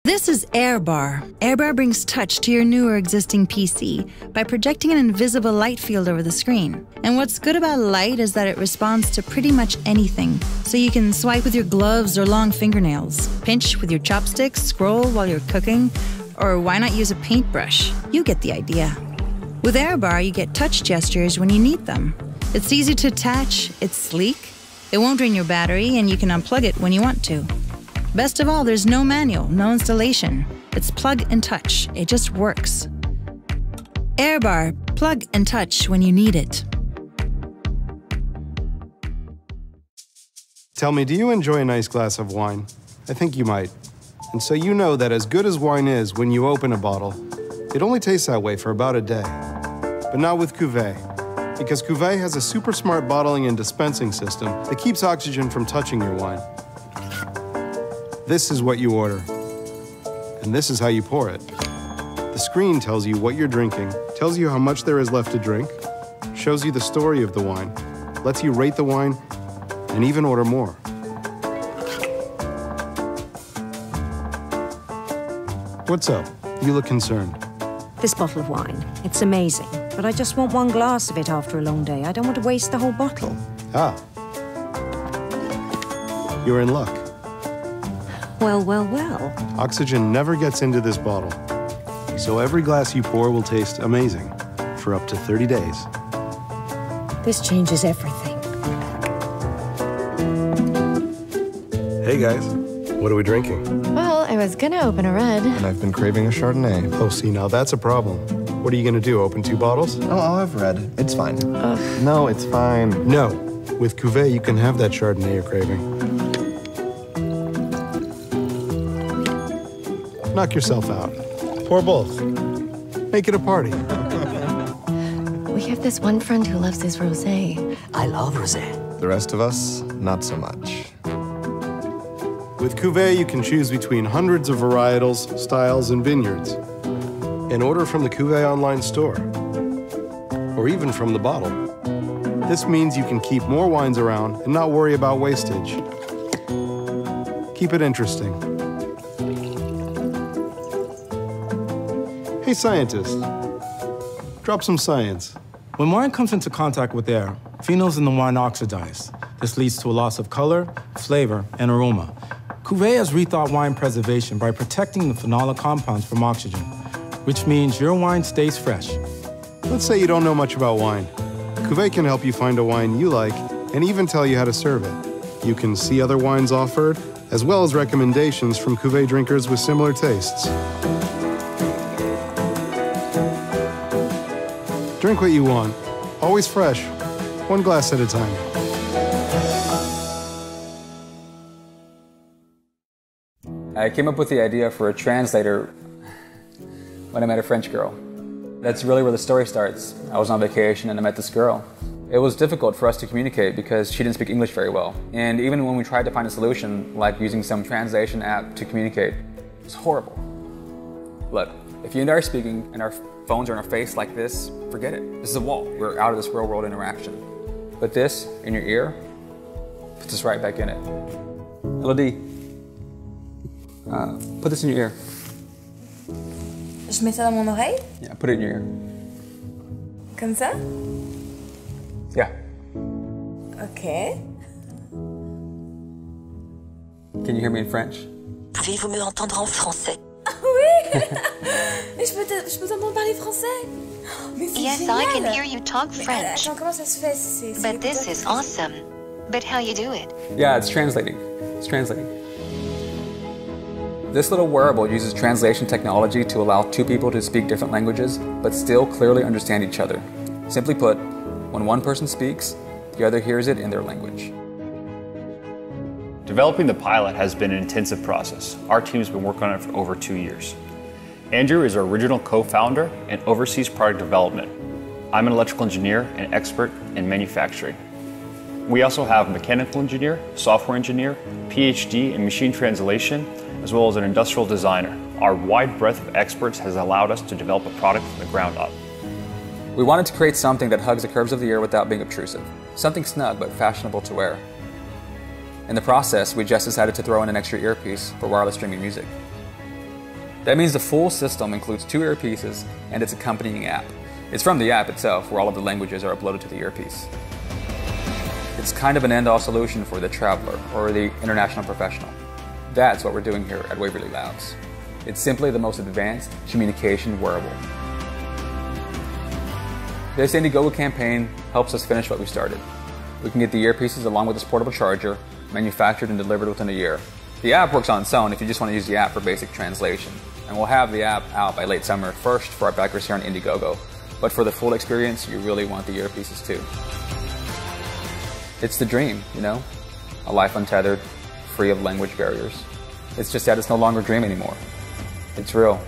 This is AirBar. AirBar brings touch to your new or existing PC by projecting an invisible light field over the screen. And what's good about light is that it responds to pretty much anything. So you can swipe with your gloves or long fingernails, pinch with your chopsticks, scroll while you're cooking, or why not use a paintbrush? You get the idea. With AirBar, you get touch gestures when you need them. It's easy to attach, it's sleek, it won't drain your battery, and you can unplug it when you want to. Best of all, there's no manual, no installation. It's plug and touch. It just works. AirBar, plug and touch when you need it. Tell me, do you enjoy a nice glass of wine? I think you might. And so you know that as good as wine is when you open a bottle, it only tastes that way for about a day. But not with Cuvée. Because Cuvée has a super smart bottling and dispensing system that keeps oxygen from touching your wine. This is what you order, and this is how you pour it. The screen tells you what you're drinking, tells you how much there is left to drink, shows you the story of the wine, lets you rate the wine, and even order more. What's up? You look concerned. This bottle of wine, it's amazing, but I just want one glass of it after a long day. I don't want to waste the whole bottle. Ah. You're in luck. Well, well, well. Oxygen never gets into this bottle, so every glass you pour will taste amazing for up to 30 days. This changes everything. Hey guys, what are we drinking? Well, I was gonna open a red. And I've been craving a Chardonnay. Oh, see, now that's a problem. What are you gonna do, open 2 bottles? Oh, I'll have red. It's fine. No, it's fine. No, with Cuvée you can have that Chardonnay you're craving. Knock yourself out. Pour both. Make it a party. We have this one friend who loves his rosé. I love rosé. The rest of us, not so much. With Cuvée, you can choose between hundreds of varietals, styles, and vineyards. And order from the Cuvée online store. Or even from the bottle. This means you can keep more wines around and not worry about wastage. Keep it interesting. Hey, scientist. Drop some science. When wine comes into contact with air, phenols in the wine oxidize. This leads to a loss of color, flavor, and aroma. Cuvée has rethought wine preservation by protecting the phenolic compounds from oxygen, which means your wine stays fresh. Let's say you don't know much about wine. Cuvée can help you find a wine you like and even tell you how to serve it. You can see other wines offered, as well as recommendations from Cuvée drinkers with similar tastes. Drink what you want. Always fresh. One glass at a time. I came up with the idea for a translator when I met a French girl. That's really where the story starts. I was on vacation and I met this girl. It was difficult for us to communicate because she didn't speak English very well. And even when we tried to find a solution, like using some translation app to communicate, it was horrible. Look, if you and I are speaking and our phones are in our face like this, forget it. This is a wall. We're out of this real world interaction. But this, in your ear, puts us right back in it. Elodie, put this in your ear. Je mets ça dans mon oreille? Yeah, put it in your ear. Comme ça? Yeah. Okay. Can you hear me in French? Pouvez-vous me entendre en français? Oui! Mais je peux t'entendre parler français? Mais c'est yes, génial. I can hear you talk French. Attends, comment ça se fait? But this is awesome. But how you do it? Yeah, it's translating. It's translating. This little wearable uses translation technology to allow 2 people to speak different languages, but still clearly understand each other. Simply put, when one person speaks, the other hears it in their language. Developing the pilot has been an intensive process. Our team's been working on it for over 2 years. Andrew is our original co-founder and oversees product development. I'm an electrical engineer and expert in manufacturing. We also have a mechanical engineer, software engineer, PhD in machine translation, as well as an industrial designer. Our wide breadth of experts has allowed us to develop a product from the ground up. We wanted to create something that hugs the curves of the ear without being obtrusive. Something snug but fashionable to wear. In the process, we just decided to throw in an extra earpiece for wireless streaming music. That means the full system includes 2 earpieces and its accompanying app. It's from the app itself where all of the languages are uploaded to the earpiece. It's kind of an end-all solution for the traveler or the international professional. That's what we're doing here at Waverly Labs. It's simply the most advanced communication wearable. This Indiegogo campaign helps us finish what we started. We can get the earpieces along with this portable charger, manufactured and delivered within a year. The app works on its own if you just want to use the app for basic translation. And we'll have the app out by late summer, first for our backers here on Indiegogo. But for the full experience, you really want the earpieces too. It's the dream, you know? A life untethered, free of language barriers. It's just that it's no longer a dream anymore. It's real.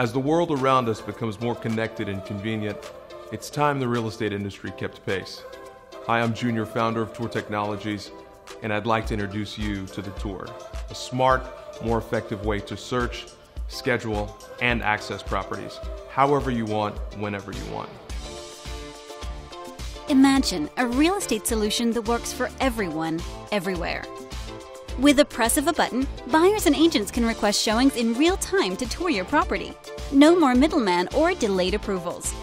As the world around us becomes more connected and convenient, it's time the real estate industry kept pace. Hi, I'm Junior, founder of Tour Technologies, and I'd like to introduce you to the Tour, a smart, more effective way to search, schedule, and access properties, however you want, whenever you want. Imagine a real estate solution that works for everyone, everywhere. With the press of a button, buyers and agents can request showings in real time to tour your property. No more middleman or delayed approvals.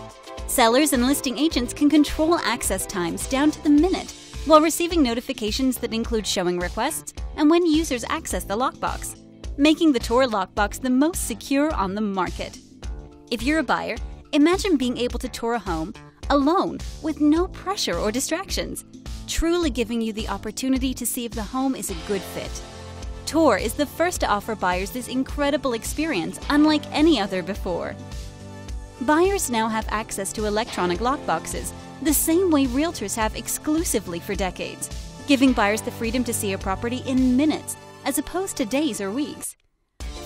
Sellers and listing agents can control access times down to the minute while receiving notifications that include showing requests and when users access the lockbox, making the Tour lockbox the most secure on the market. If you're a buyer, imagine being able to tour a home alone with no pressure or distractions, truly giving you the opportunity to see if the home is a good fit. Tour is the first to offer buyers this incredible experience unlike any other before. Buyers now have access to electronic lockboxes, the same way realtors have exclusively for decades, giving buyers the freedom to see a property in minutes as opposed to days or weeks.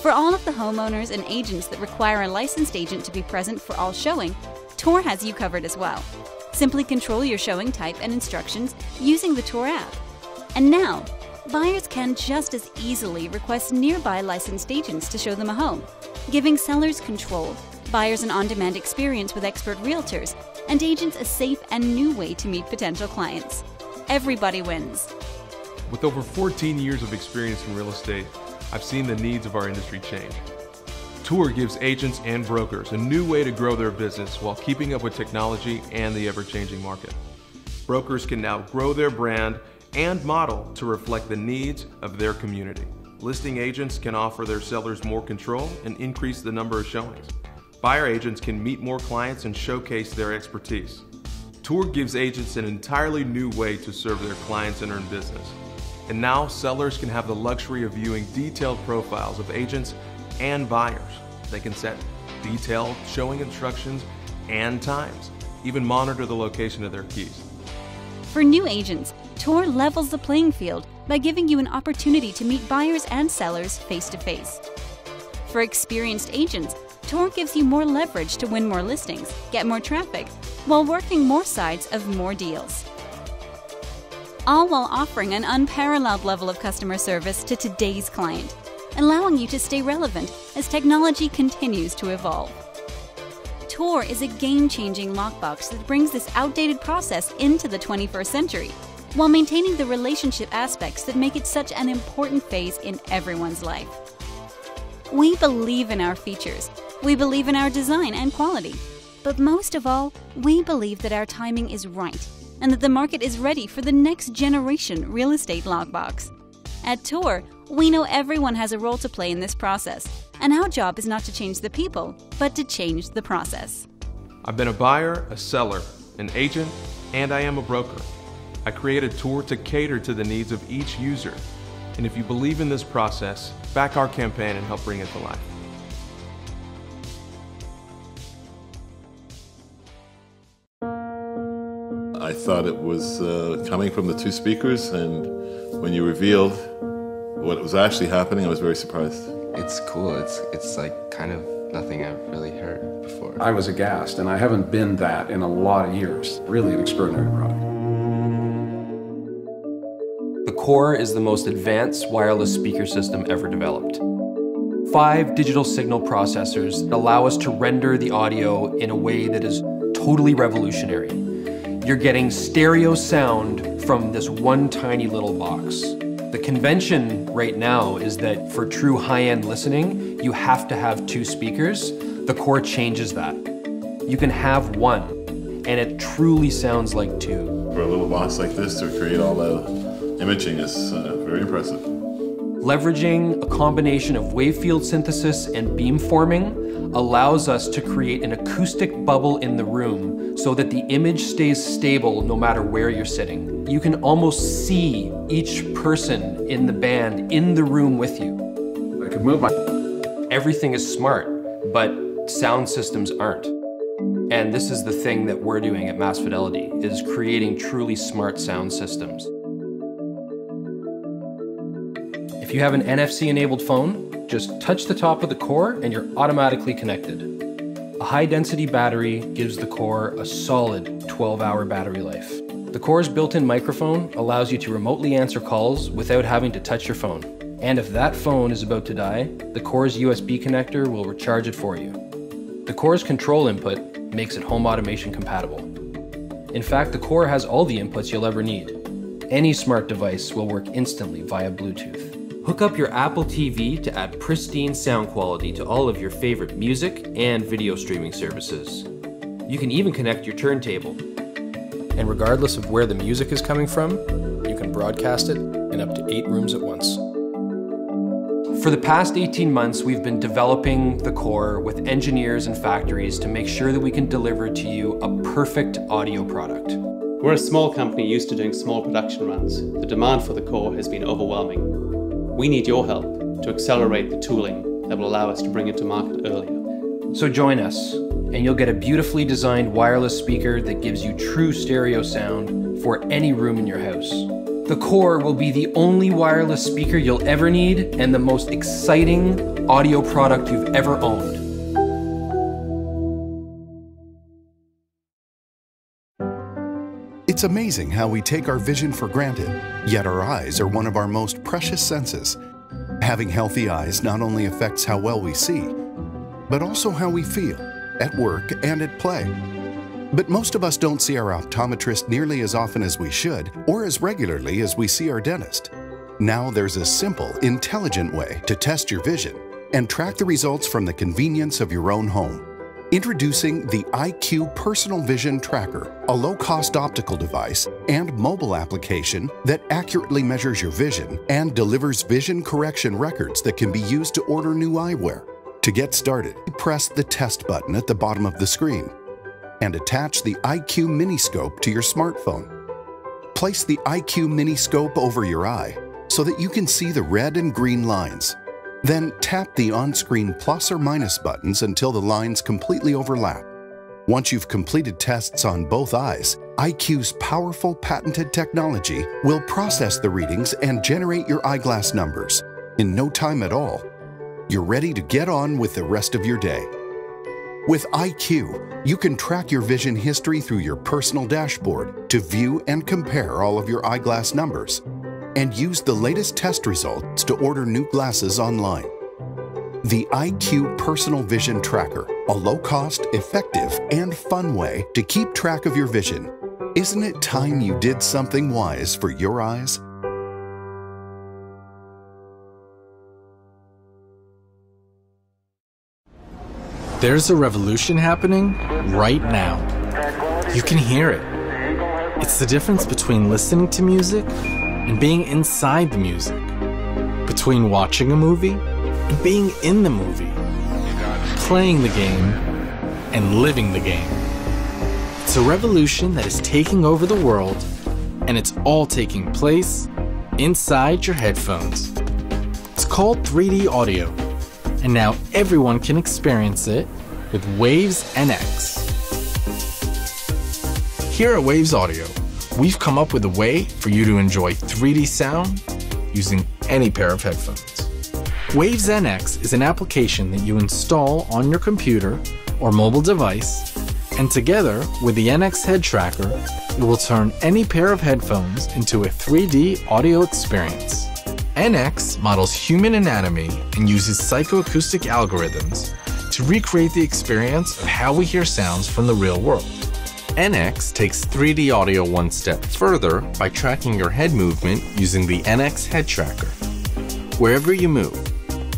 For all of the homeowners and agents that require a licensed agent to be present for all showing, Tour has you covered as well. Simply control your showing type and instructions using the Tour app. And now, buyers can just as easily request nearby licensed agents to show them a home, giving sellers control, buyers an on-demand experience with expert realtors, and agents a safe and new way to meet potential clients. Everybody wins. With over 14 years of experience in real estate, I've seen the needs of our industry change. Tour gives agents and brokers a new way to grow their business while keeping up with technology and the ever-changing market. Brokers can now grow their brand and model to reflect the needs of their community. Listing agents can offer their sellers more control and increase the number of showings. Buyer agents can meet more clients and showcase their expertise. Tour gives agents an entirely new way to serve their clients and earn business. And now sellers can have the luxury of viewing detailed profiles of agents and buyers. They can set detailed showing instructions and times, even monitor the location of their keys. For new agents, Tour levels the playing field by giving you an opportunity to meet buyers and sellers face-to-face. For experienced agents, Tour gives you more leverage to win more listings, get more traffic, while working more sides of more deals. All while offering an unparalleled level of customer service to today's client, allowing you to stay relevant as technology continues to evolve. Tour is a game-changing lockbox that brings this outdated process into the 21st century, while maintaining the relationship aspects that make it such an important phase in everyone's life. We believe in our features, we believe in our design and quality, but most of all, we believe that our timing is right and that the market is ready for the next generation real estate lockbox. At Tour, we know everyone has a role to play in this process, and our job is not to change the people, but to change the process. I've been a buyer, a seller, an agent, and I am a broker. I created Tour to cater to the needs of each user. And if you believe in this process, back our campaign and help bring it to life. I thought it was coming from the two speakers, and when you revealed what was actually happening, I was very surprised. It's cool. It's like kind of nothing I've really heard before. I was aghast, and I haven't been that in a lot of years. Really an extraordinary product. The Core is the most advanced wireless speaker system ever developed. 5 digital signal processors allow us to render the audio in a way that is totally revolutionary. You're getting stereo sound from this one tiny little box. The convention right now is that for true high-end listening, you have to have 2 speakers. The Core changes that. You can have 1, and it truly sounds like 2. For a little box like this to create all the imaging is very impressive. Leveraging a combination of wave field synthesis and beamforming allows us to create an acoustic bubble in the room so that the image stays stable no matter where you're sitting. You can almost see each person in the band in the room with you. I could move my... Everything is smart, but sound systems aren't. And this is the thing that we're doing at Mass Fidelity, is creating truly smart sound systems. If you have an NFC-enabled phone, Just touch the top of the core and you're automatically connected. A high-density battery gives the core a solid 12-hour battery life. The core's built-in microphone allows you to remotely answer calls without having to touch your phone. And if that phone is about to die, the core's USB connector will recharge it for you. The core's control input makes it home automation compatible. In fact, the core has all the inputs you'll ever need. Any smart device will work instantly via Bluetooth. Hook up your Apple TV to add pristine sound quality to all of your favorite music and video streaming services. You can even connect your turntable. And regardless of where the music is coming from, you can broadcast it in up to 8 rooms at once. For the past 18 months, we've been developing the core with engineers and factories to make sure that we can deliver to you a perfect audio product. We're a small company used to doing small production runs. The demand for the core has been overwhelming. We need your help to accelerate the tooling that will allow us to bring it to market earlier. So join us, and you'll get a beautifully designed wireless speaker that gives you true stereo sound for any room in your house. The core will be the only wireless speaker you'll ever need and the most exciting audio product you've ever owned. It's amazing how we take our vision for granted, yet our eyes are one of our most precious senses. Having healthy eyes not only affects how well we see, but also how we feel at work and at play. But most of us don't see our optometrist nearly as often as we should, or as regularly as we see our dentist. Now there's a simple, intelligent way to test your vision and track the results from the convenience of your own home. Introducing the IQ Personal Vision Tracker, a low-cost optical device and mobile application that accurately measures your vision and delivers vision correction records that can be used to order new eyewear. To get started, press the Test button at the bottom of the screen and attach the IQ Miniscope to your smartphone. Place the IQ Miniscope over your eye so that you can see the red and green lines. Then tap the on-screen plus or minus buttons until the lines completely overlap. Once you've completed tests on both eyes, IQ's powerful patented technology will process the readings and generate your eyeglass numbers. In no time at all, you're ready to get on with the rest of your day. With IQ, you can track your vision history through your personal dashboard to view and compare all of your eyeglass numbers, and use the latest test results to order new glasses online. The IQ Personal Vision Tracker, a low-cost, effective, and fun way to keep track of your vision. Isn't it time you did something wise for your eyes? There's a revolution happening right now. You can hear it. It's the difference between listening to music and being inside the music, between watching a movie and being in the movie, playing the game and living the game. It's a revolution that is taking over the world, and it's all taking place inside your headphones. It's called 3D audio, and now everyone can experience it with Waves NX. Here at Waves Audio, we've come up with a way for you to enjoy 3D sound using any pair of headphones. Waves NX is an application that you install on your computer or mobile device, and together with the NX head tracker, it will turn any pair of headphones into a 3D audio experience. NX models human anatomy and uses psychoacoustic algorithms to recreate the experience of how we hear sounds from the real world. NX takes 3D audio one step further by tracking your head movement using the NX head tracker. Wherever you move,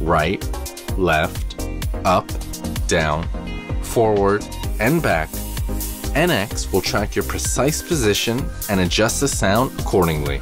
right, left, up, down, forward, and back, NX will track your precise position and adjust the sound accordingly.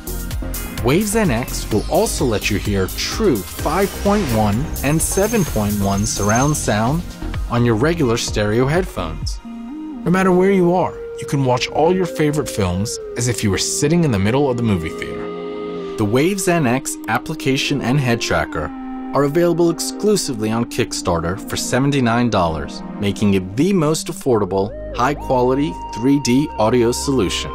Waves NX will also let you hear true 5.1 and 7.1 surround sound on your regular stereo headphones. No matter where you are, you can watch all your favorite films as if you were sitting in the middle of the movie theater. The Waves NX application and head tracker are available exclusively on Kickstarter for $79, making it the most affordable, high-quality 3D audio solution.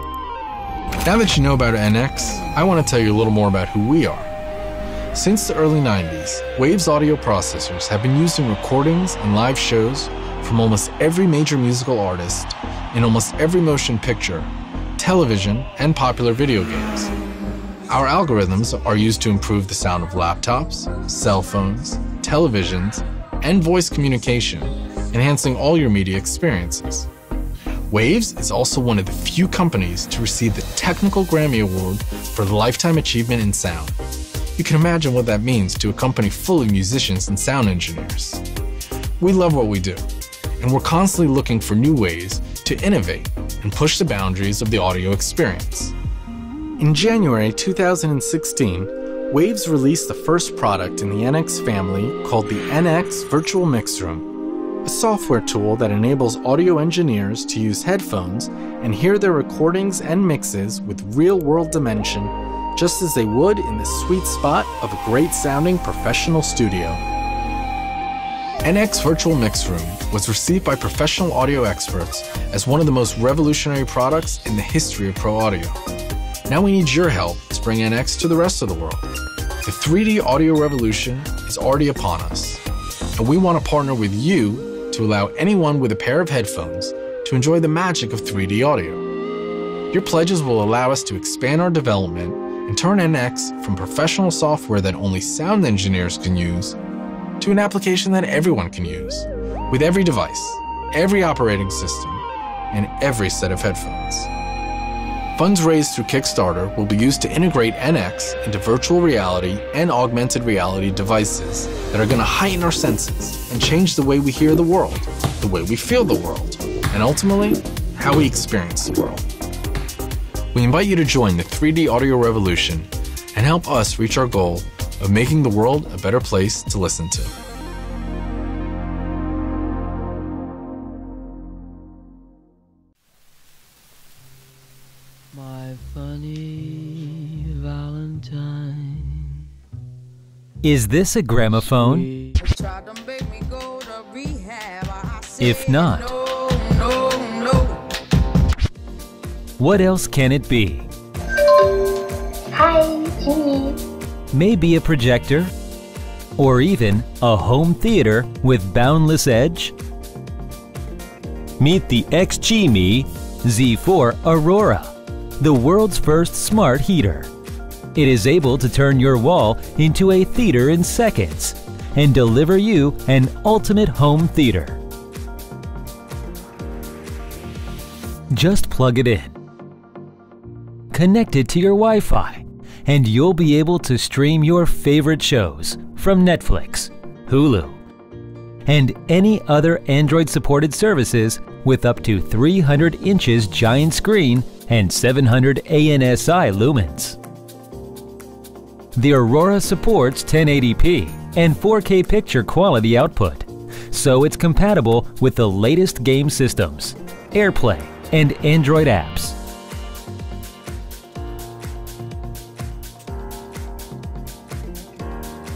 Now that you know about NX, I want to tell you a little more about who we are. Since the early 90s, Waves audio processors have been used in recordings and live shows from almost every major musical artist, in almost every motion picture, television, and popular video games. Our algorithms are used to improve the sound of laptops, cell phones, televisions, and voice communication, enhancing all your media experiences. Waves is also one of the few companies to receive the Technical Grammy Award for Lifetime Achievement in Sound. You can imagine what that means to a company full of musicians and sound engineers. We love what we do, and we're constantly looking for new ways to innovate and push the boundaries of the audio experience. In January 2016, Waves released the first product in the NX family called the NX Virtual Mix Room, a software tool that enables audio engineers to use headphones and hear their recordings and mixes with real-world dimension, just as they would in the sweet spot of a great-sounding professional studio. NX Virtual Mix Room was received by professional audio experts as one of the most revolutionary products in the history of pro audio. Now we need your help to bring NX to the rest of the world. The 3D audio revolution is already upon us, and we want to partner with you to allow anyone with a pair of headphones to enjoy the magic of 3D audio. Your pledges will allow us to expand our development and turn NX from professional software that only sound engineers can use to an application that everyone can use, with every device, every operating system, and every set of headphones. Funds raised through Kickstarter will be used to integrate NX into virtual reality and augmented reality devices that are going to heighten our senses and change the way we hear the world, the way we feel the world, and ultimately, how we experience the world. We invite you to join the 3D audio revolution and help us reach our goal of making the world a better place to listen to. My funny Valentine. Is this a gramophone? If not, what else can it be? Hi, Jimmy. Maybe a projector, or even a home theater with boundless edge? Meet the XG-Me Z4 Aurora, the world's first smart heater. It is able to turn your wall into a theater in seconds and deliver you an ultimate home theater. Just plug it in, connect it to your Wi-Fi, and you'll be able to stream your favorite shows from Netflix, Hulu, and any other Android-supported services with up to 300 inches giant screen and 700 ANSI lumens. The Aurora supports 1080p and 4K picture quality output, so it's compatible with the latest game systems, AirPlay, and Android apps.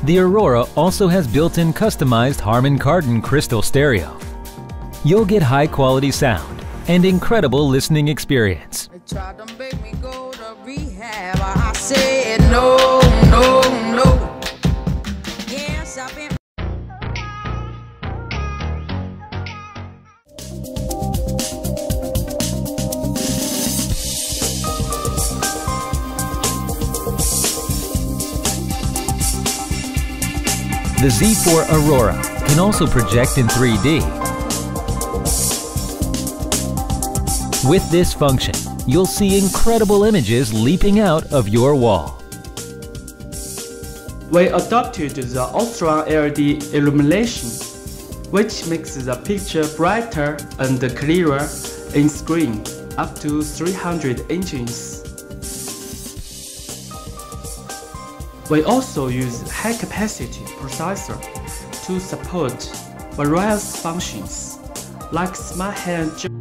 The Aurora also has built-in customized Harman Kardon crystal stereo. You'll get high-quality sound and incredible listening experience. They tried to make me go to rehab. I said no, no, no. Yes, I've been. The Z4 Aurora can also project in 3D. With this function, you'll see incredible images leaping out of your wall. We adopted the Ultra LED illumination, which makes the picture brighter and clearer in screen up to 300 inches. We also use high-capacity processor to support various functions like smart hand.